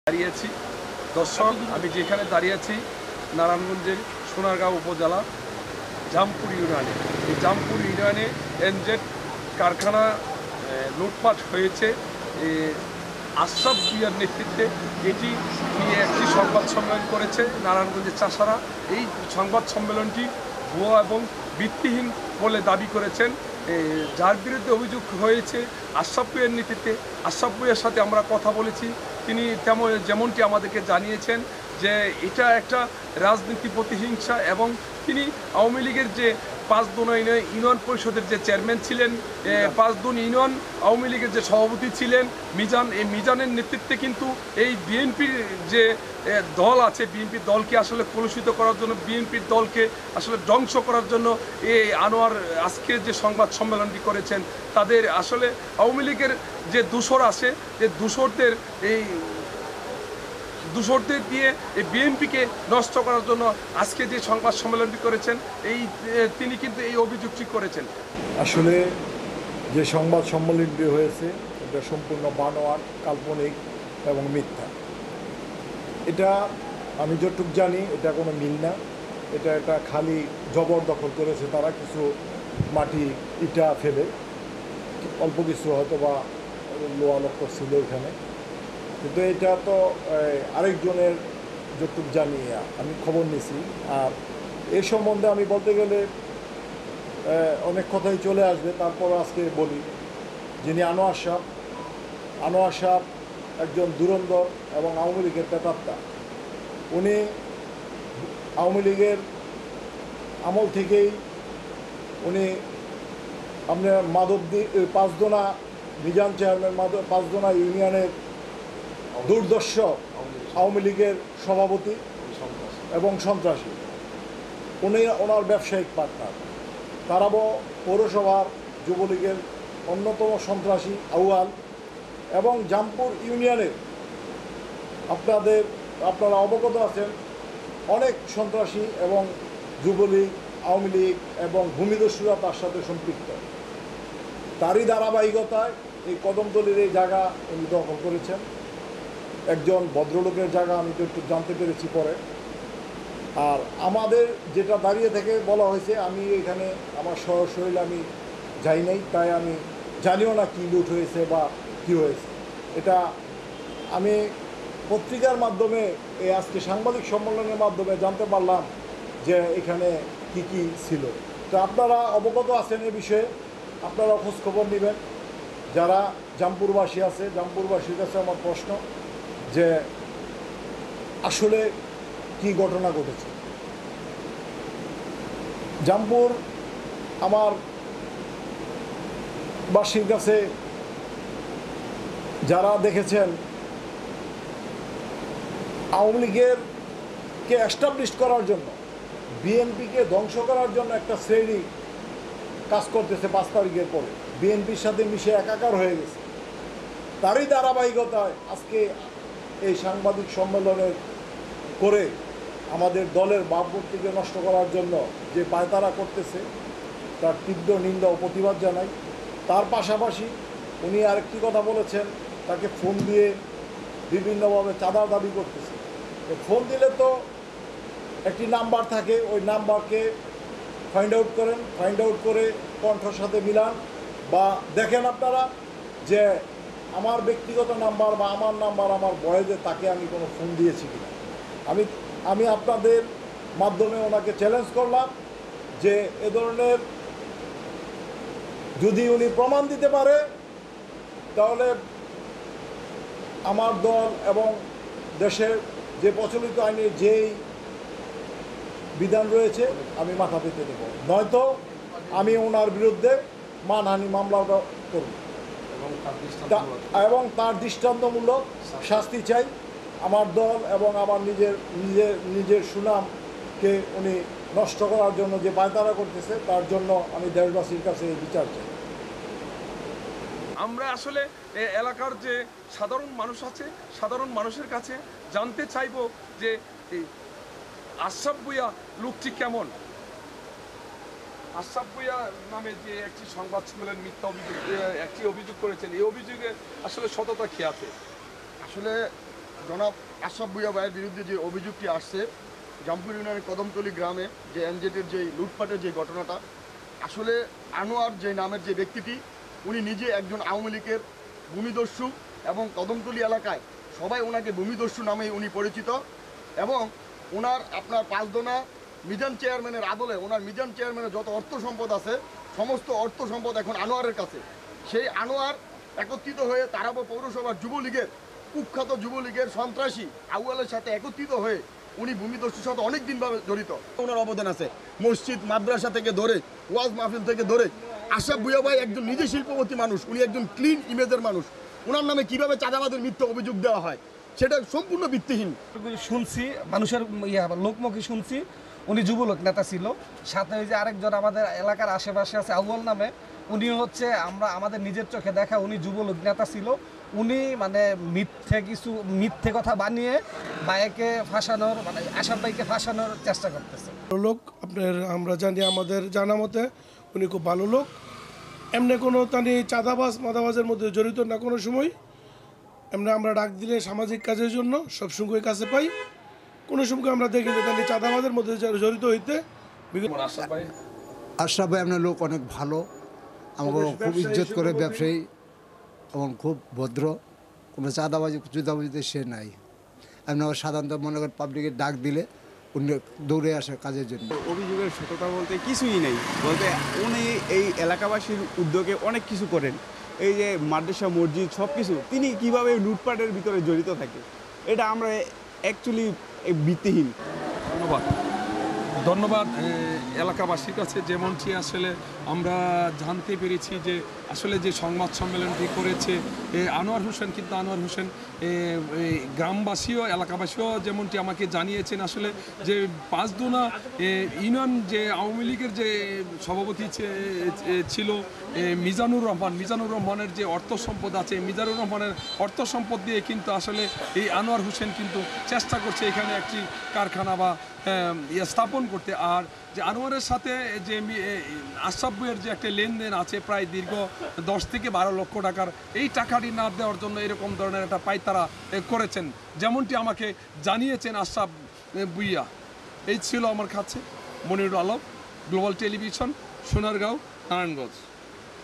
দাঁড়িয়েছি দর্শক, আমি যেখানে দাঁড়িয়ে আছি নারায়ণগঞ্জের সোনারগাঁও উপজেলা জামপুর ইউনিয়নে। এই জামপুর ইউনিয়নে এনজেড কারখানা লুটপাট হয়েছে। আশরাফ ভূঁইয়ার নেতৃত্বে এটি নিয়ে একটি সংবাদ সম্মেলন করেছে নারায়ণগঞ্জের চাষারা। এই সংবাদ সম্মেলনটি ভুয়া এবং ভিত্তিহীন বলে দাবি করেছেন। যার বিরুদ্ধে অভিযোগ হয়েছে আশরাফ ভূঁইয়ার নেতৃত্বে। আশরাফ ভূঁইয়ার সাথে আমরা কথা বলেছি, তিনি যেমনটি আমাদেরকে জানিয়েছেন যে এটা একটা রাজনীতি প্রতিহিংসা, এবং তিনি আওয়ামী লীগের যে পাঁচদোনা ইউনিয়ন পরিষদের যে চেয়ারম্যান ছিলেন, পাঁচদোন ইউনিয়ন আওয়ামী লীগের যে সভাপতি ছিলেন মিজান, এই মিজানের নেতৃত্বে কিন্তু এই বিএনপির যে দল আছে, বিএনপির দলকে আসলে কলুষিত করার জন্য, বিএনপির দলকে আসলে ধ্বংস করার জন্য এই আনোয়ার আজকে যে সংবাদ সম্মেলনটি করেছেন, তাদের আসলে আওয়ামী লীগের যে দূষর আছে, যে দূষরদের দিয়ে এই বিএনপিকে নষ্ট করার জন্য আজকে যে সংবাদ সম্মেলনটি করেছেন, তিনি কিন্তু এই অভিযোগটি করেছেন। আসলে যে সংবাদ সম্মেলনটি হয়েছে এটা সম্পূর্ণ বানোয়াট, কাল্পনিক এবং মিথ্যা। এটা আমি যতটুকু জানি এটা কোনো মিল না। এটা খালি জবরদখল করেছে তারা, কিছু মাটি ইটা ফেলে, অল্প কিছু হয়তো বা লোহা লক্কর ছিল এখানে, কিন্তু এটা তো আরেকজনের যতটুকু জানি আমি খবর নিছি। আর এই সম্বন্ধে আমি বলতে গেলে অনেক কথাই চলে আসবে, তারপর আজকে বলি। যিনি আনোয়ার সাহ একজন ধুরন্ধর এবং আওয়ামী লীগের প্রেতাত্মা। উনি আওয়ামী লীগের আমল থেকেই উনি আপনার পাঁচদোনা মিজান চেয়ারম্যান, পাঁচদোনা ইউনিয়নের দুর্দর্শ আওয়ামী লীগের সভাপতি এবং সন্ত্রাসী। ওনার ব্যবসায়িক পার্টনার তারাবো পৌরসভার যুবলীগের অন্যতম সন্ত্রাসী আউয়াল, এবং জামপুর ইউনিয়নের আপনারা অবগত আছেন অনেক সন্ত্রাসী এবং যুবলীগ, আওয়ামী লীগ এবং ভূমিদস্যুরা তার সাথে সম্পৃক্ত। তারই ধারাবাহিকতায় এই কদমতলীর এই জায়গা উনি দখল করেছেন। একজন ভদ্রলোকের জায়গা, আমি তো একটু জানতে পেরেছি পরে। আর আমাদের যেটা দাঁড়িয়ে থেকে বলা হয়েছে, আমি এখানে আমার সশরীরে আমি যাই নাই, তাই আমি জানিও না কী লুট হয়েছে বা কী হয়েছে। এটা আমি পত্রিকার মাধ্যমে এই আজকে সাংবাদিক সম্মেলনের মাধ্যমে জানতে পারলাম যে এখানে কি কি ছিল। তো আপনারা অবগত আছেন এ বিষয়ে, আপনারা খোঁজখবর নেবেন। যারা জামপুরবাসী আছে, জামপুরবাসীর কাছে আমার প্রশ্ন যে আসলে কি ঘটনা ঘটেছে। জামপুর আমার বাসীর কাছে যারা দেখেছেন আওয়ামী লীগকে এস্টাবলিশ করার জন্য, বিএনপিকে ধ্বংস করার জন্য একটা শ্রেণী কাজ করতেছে 5 তারিখের পরে, বিএনপির সাথে মিশে একাকার হয়ে গেছে। তারই ধারাবাহিকতায় আজকে এই সাংবাদিক সম্মেলনের করে আমাদের দলের ভাবমূর্তিকে নষ্ট করার জন্য যে পায়তারা করতেছে তার তীব্র নিন্দা ও প্রতিবাদ জানাই। তার পাশাপাশি উনি আরেকটি কথা বলেছেন, তাকে ফোন দিয়ে বিভিন্নভাবে চাঁদা দাবি করতেছে। ফোন দিলে তো একটি নাম্বার থাকে, ওই নাম্বারকে ফাইন্ড আউট করেন, ফাইন্ড আউট করে কণ্ঠর সাথে মিলান, বা দেখেন আপনারা যে আমার ব্যক্তিগত নাম্বার বা আমার নাম্বার আমার বয়েজে তাকে আমি কোনো ফোন দিয়েছি কিনা। আমি আপনাদের মাধ্যমে ওনাকে চ্যালেঞ্জ করলাম যে এ ধরনের যদি উনি প্রমাণ দিতে পারে তাহলে আমার দল এবং দেশের যে প্রচলিত আইনের যেই বিধান রয়েছে আমি মাথা পেতে দেব, নয়তো আমি ওনার বিরুদ্ধে মানহানি মামলা করব এবং তার দৃষ্টান্তমূলক শাস্তি চাই। আমার দল এবং আমার নিজের সুনামকে উনি নষ্ট করার জন্য যে পায়তারা করতেছে, তার জন্য আমি দেশবাসীর কাছে এই বিচার চাই। আমরা আসলে এলাকার যে সাধারণ মানুষ আছে, সাধারণ মানুষের কাছে জানতে চাইব যে আশরাফ ভূঁইয়া লোকটি কেমন। আশরাফ ভূঁইয়া নামে যে একটি সংবাদ সম্মেলন মিথ্যা অভিযোগ, একটি অভিযোগ করেছেন, এই অভিযোগে আসলে সততা কি আছে? আসলে জনাব আশরাফ ভূঁইয়া ভাইয়ের বিরুদ্ধে যে অভিযোগটি আসছে জামপুর ইউনিয়নের কদমতলী গ্রামে যে এনজেটের যে লুটপাটের যে ঘটনাটা, আসলে আনোয়ার যে নামের যে ব্যক্তিটি উনি নিজে একজন আওয়ামী লীগের ভূমিদস্যু এবং কদমতলী এলাকায় সবাই ওনাকে ভূমিদস্যু নামেই উনি পরিচিত। এবং ওনার আপনার পাঁচদোনা মিজান চেয়ারম্যানের আদলে ওনার মিজান চেয়ারম্যানের যত অর্থ সম্পদ আছে সমস্ত অর্থ সম্পদ এখন আনোয়ারের কাছে। সেই আনোয়ার একত্রিত হয়ে তারাবো পৌরসভার যুবলীগের কুখ্যাত যুবলীগের সন্ত্রাসী আউয়ালের সাথে একত্রিত হয়ে উনি ভূমিদস্যুর সাথে অনেক দিনভাবে জড়িত। ওনার অবদান আছে মসজিদ মাদ্রাসা থেকে ধরে ওয়াজ মাহফিল থেকে ধরে। আশরাফ ভূঁইয়া ভাই একজন নিজে শিল্পপতি মানুষ, উনি একজন ক্লিন ইমেজের মানুষ। ওনার নামে কিভাবে চাঁদাবাদের মিথ্যা অভিযোগ দেওয়া হয় সেটা সম্পূর্ণ ভিত্তিহীন। শুনছি মানুষের লোকমুখে শুনছি উনি যুবলোক নেতা ছিল, সাথে ওই যে আরেকজন আমাদের এলাকার আশেপাশে আছে আউয়াল নামে, উনি হচ্ছে আমাদের নিজের চোখে দেখা উনি যুবলোক নেতা ছিল। উনি মানে মিথ্যে কথা বানিয়ে ভাইকে ফাঁসানোর মানে আশরাফ ভাইকে ফাঁসানোর চেষ্টা করতেছে। লোক আপনার আমরা জানি, আমাদের জানা মতে উনি খুব ভালো লোক, এমনি কোনো তানি চাঁদাবাজ মাদাবাজের মধ্যে জড়িত না কোনো সময়। এমনি আমরা ডাক দিলে সামাজিক কাজের জন্য সবসময় কাছে পাই, কোনো সময় আমরা দেখি যে তানি চাঁদাবাজের মধ্যে জড়িত হইতে। আশরাফ ভাই আপনার লোক অনেক ভালো, আমাকে খুব ইজ্জত করে, ব্যবসায়ী এবং খুব ভদ্র, কোনো চাঁদাবাজিতে সে নাই। এমনি সাধারণত মনে করেন পাবলিকের ডাক দিলে উনি দৌড়ে আসে কাজের জন্য। অভিযোগের সততা বলতে কিছুই নেই, বলতে উনি এই এলাকাবাসীর উদ্যোগে অনেক কিছু করেন। এই যে মাদ্রাসা মসজিদ সব কিছু তিনি কীভাবে লুটপাটের ভিতরে জড়িত থাকে এটা আমরা অ্যাকচুয়ালি ভিত্তিহীন। ধন্যবাদ এলাকাবাসীর কাছে। যেমনটি আসলে আমরা জানতে পেরেছি যে আসলে যে সংবাদ সম্মেলনটি করেছে আনোয়ার হোসেন, কিন্তু আনোয়ার হোসেন গ্রামবাসীও এলাকাবাসীও যেমনটি আমাকে জানিয়েছেন আসলে যে পাঁচদোনা ইউনিয়ন যে আওয়ামী লীগের যে সভাপতি ছিল মিজানুর রহমানের যে অর্থ সম্পদ আছে, মিজানুর রহমানের অর্থ সম্পদ দিয়ে কিন্তু আসলে এই আনোয়ার হোসেন কিন্তু চেষ্টা করছে এখানে একটি কারখানা বা স্থাপন করতে। আর যে আনোয়ারের সাথে যে আশরাফ ভাইয়ের যে একটা লেনদেন আছে প্রায় দীর্ঘ 10 থেকে 12 লক্ষ টাকার, এই টাকাটি না দেওয়ার জন্য এরকম ধরনের একটা পায়তারা করেছেন, যেমনটি আমাকে জানিয়েছেন আশরাফ ভূঁইয়া। এই ছিল আমার কাছে মনিরুল আলম, গ্লোবাল টেলিভিশন, সোনারগাঁও, নারায়ণগঞ্জ।